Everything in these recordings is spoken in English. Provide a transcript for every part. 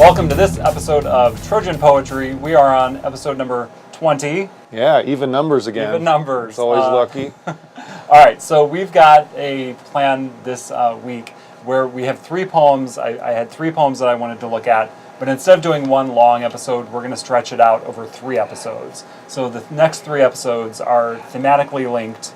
Welcome to this episode of Trojan Poetry. We are on episode number 20. Yeah, even numbers again. Even numbers. It's always lucky. All right, so we've got a plan this week where we have three poems. I had three poems that I wanted to look at, but instead of doing one long episode, we're going to stretch it out over 3 episodes. So the next 3 episodes are thematically linked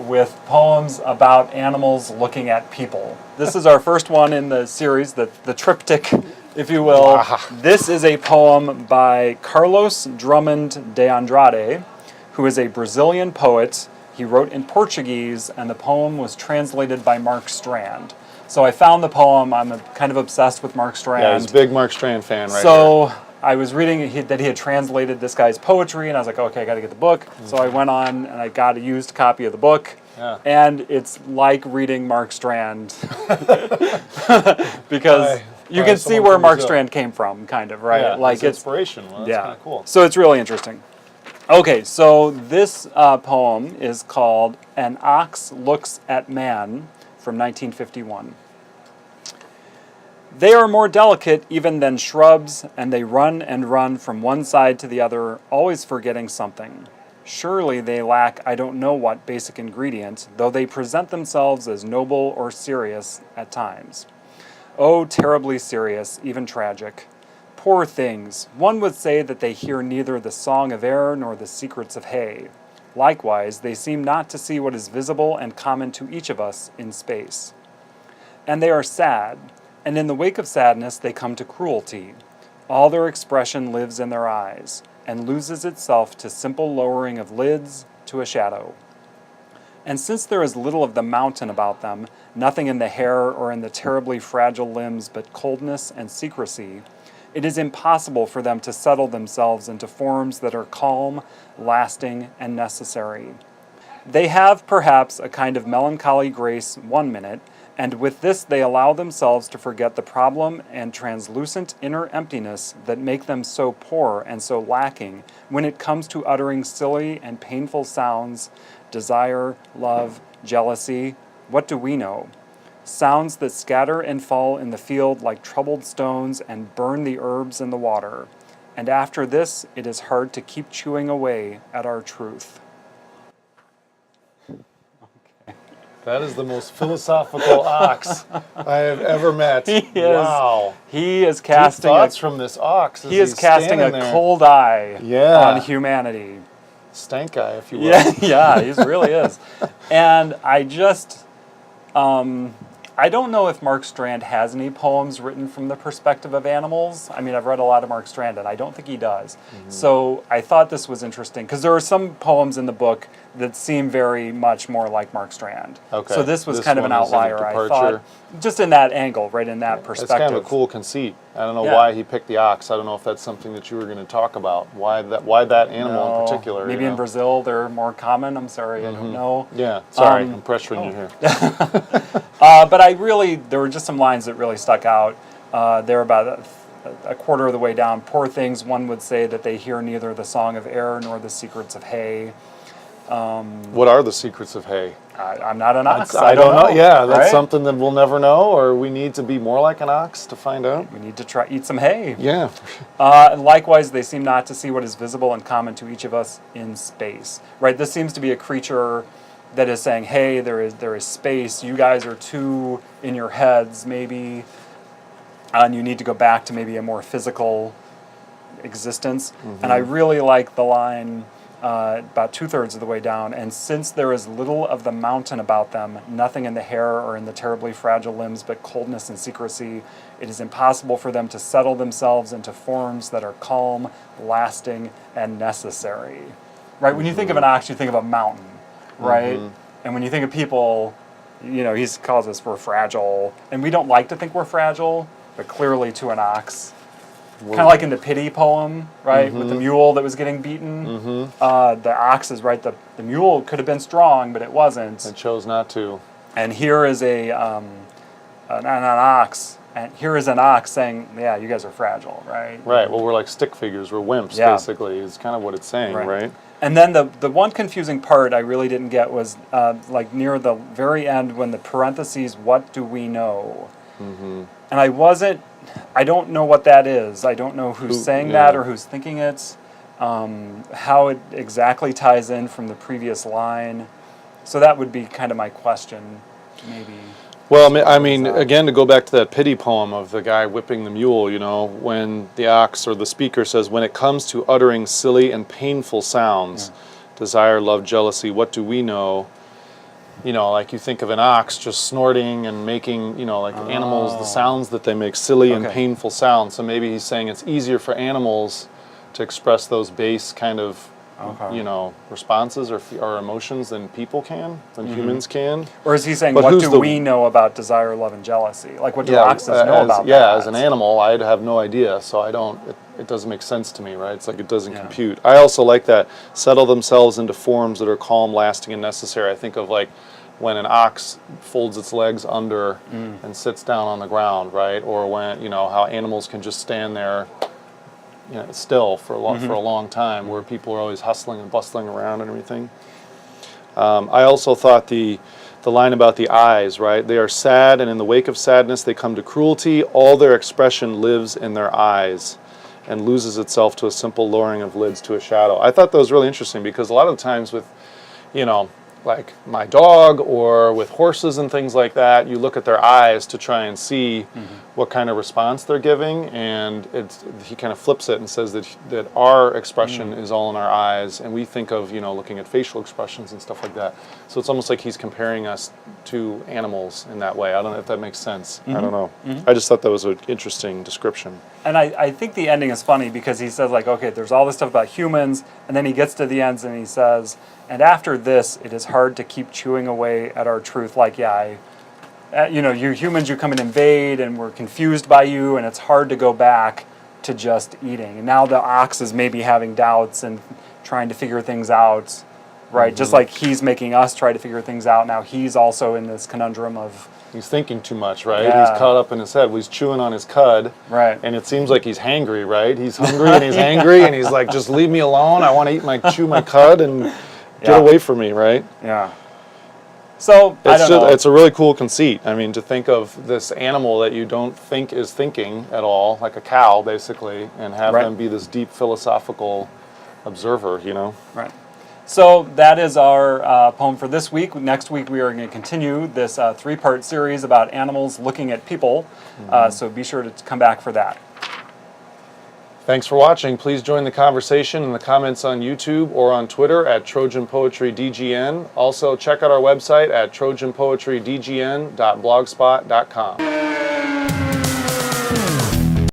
with poems about animals looking at people. This is our first one in the series, the triptych, if you will. This is a poem by Carlos Drummond de Andrade, who is a Brazilian poet. He wrote in Portuguese, and the poem was translated by Mark Strand. So I found the poem. I'm kind of obsessed with Mark Strand. Yeah, he's a big Mark Strand fan right So I was reading that he had translated this guy's poetry, and I was like, okay, I got to get the book. So I went on, and I got a used copy of the book. Yeah. And it's like reading Mark Strand because you can see where Mark Strand came from, kind of, right? Yeah, like it's inspiration. Well, that's kind of cool. So it's really interesting. Okay, so this poem is called An Ox Looks at Man from 1951. They are more delicate even than shrubs, and they run and run from one side to the other, always forgetting something. Surely they lack I don't know what basic ingredient, though they present themselves as noble or serious at times. Oh, terribly serious, even tragic. Poor things, one would say that they hear neither the song of air nor the secrets of hay. Likewise, they seem not to see what is visible and common to each of us in space. And they are sad, and in the wake of sadness they come to cruelty. All their expression lives in their eyes, and loses itself to simple lowering of lids to a shadow. And since there is little of the mountain about them, nothing in the hair or in the terribly fragile limbs but coldness and secrecy, it is impossible for them to settle themselves into forms that are calm, lasting, and necessary. They have, perhaps, a kind of melancholy grace 1 minute, and with this they allow themselves to forget the problem and translucent inner emptiness that make them so poor and so lacking when it comes to uttering silly and painful sounds, desire, love, jealousy. What do we know? Sounds that scatter and fall in the field like troubled stones and burn the herbs in the water. And after this, it is hard to keep chewing away at our truth. That is the most philosophical ox I have ever met. Wow. He is casting thoughts from this ox. He is casting a cold eye on humanity. Stank eye, if you will. Yeah, he really is. And I just, I don't know if Mark Strand has any poems written from the perspective of animals. I mean, I've read a lot of Mark Strand, and I don't think he does. Mm-hmm. So I thought this was interesting, because there are some poems in the book that seem very much more like Mark Strand. Okay. So this was kind of an outlier, I thought. Just in that angle, right, in that perspective. It's kind of a cool conceit. I don't know why he picked the ox. I don't know if that's something that you were going to talk about. Why that animal in particular? Maybe in Brazil they're more common. I'm sorry, I don't know. Yeah, sorry, I'm pressuring you here. But there were just some lines that really stuck out. They're about a quarter of the way down. Poor things, one would say that they hear neither the song of air nor the secrets of hay. What are the secrets of hay? I'm not an ox. I don't know. Yeah, that's something that we'll never know, or we need to be more like an ox to find out. We need to eat some hay. Yeah. Likewise, they seem not to see what is visible and common to each of us in space. Right. This seems to be a creature that is saying, "Hey, there is space. You guys are too in your heads, maybe, and you need to go back to maybe a more physical existence." Mm-hmm. And I really like the line. About 2/3 of the way down, and since there is little of the mountain about them, nothing in the hair or in the terribly fragile limbs but coldness and secrecy, it is impossible for them to settle themselves into forms that are calm, lasting, and necessary. Right? When you think of an ox, you think of a mountain, right? And when you think of people, he calls us we're fragile, and we don't like to think we're fragile, but clearly to an ox, kind of like in the pity poem, right, with the mule that was getting beaten. The ox is right. The mule could have been strong, but it wasn't. It chose not to. And here is an ox, and here is an ox saying, "Yeah, you guys are fragile, right?" Right. Well, we're like stick figures. We're wimps, basically. Is kind of what it's saying, right? And then the one confusing part I really didn't get was like near the very end when the parentheses, "What do we know?" And I don't know what that is. I don't know who's saying that or who's thinking it, how it exactly ties in from the previous line. So that would be kind of my question, maybe. Well, I mean, again, to go back to that pity poem of the guy whipping the mule, you know, when the ox or the speaker says, when it comes to uttering silly and painful sounds, desire, love, jealousy, what do we know? You know, like you think of an ox just snorting and making, you know, like animals, the sounds that they make, silly and painful sounds. So maybe he's saying it's easier for animals to express those base kind of, you know, responses or emotions than people can, than humans can. Or is he saying, what do we know about desire, love, and jealousy? Like, what do oxes know about that? Yeah, as an animal, I'd have no idea, so I don't, it doesn't make sense to me, right? It's like it doesn't compute. I also like that, settle themselves into forms that are calm, lasting, and necessary. I think of like when an ox folds its legs under and sits down on the ground, right? Or when, you know, how animals can just stand there, you know, still for a long time, where people are always hustling and bustling around and everything. I also thought the line about the eyes, right? They are sad, and in the wake of sadness, they come to cruelty. All their expression lives in their eyes and loses itself to a simple lowering of lids to a shadow. I thought that was really interesting because a lot of times with, you know, like my dog or with horses and things like that, you look at their eyes to try and see what kind of response they're giving, and he kind of flips it and says that our expression is all in our eyes, and we think of, you know, looking at facial expressions and stuff like that. So it's almost like he's comparing us to animals in that way. I don't know if that makes sense. I don't know. I just thought that was an interesting description. And I think the ending is funny because he says, like, okay, there's all this stuff about humans, and then he gets to the ends and he says, and after this, it is hard to keep chewing away at our truth. Like, you know, you humans, you come and invade, and we're confused by you, and it's hard to go back to just eating. And now the ox is maybe having doubts and trying to figure things out, right? Just like he's making us try to figure things out. Now he's also in this conundrum of... He's thinking too much, right? He's caught up in his head. He's chewing on his cud. Right. And it seems like he's hangry, right? He's hungry and he's angry, and he's like, just leave me alone. I want to chew my cud and get away from me, right? Yeah. So, I don't know. It's a really cool conceit. I mean, to think of this animal that you don't think is thinking at all, like a cow, basically, and have them be this deep philosophical observer, you know? Right. So that is our poem for this week. Next week we are going to continue this three-part series about animals looking at people. So be sure to come back for that. Thanks for watching. Please join the conversation in the comments on YouTube or on Twitter at Trojan Poetry DGN. Also, check out our website at trojanpoetrydgn.blogspot.com.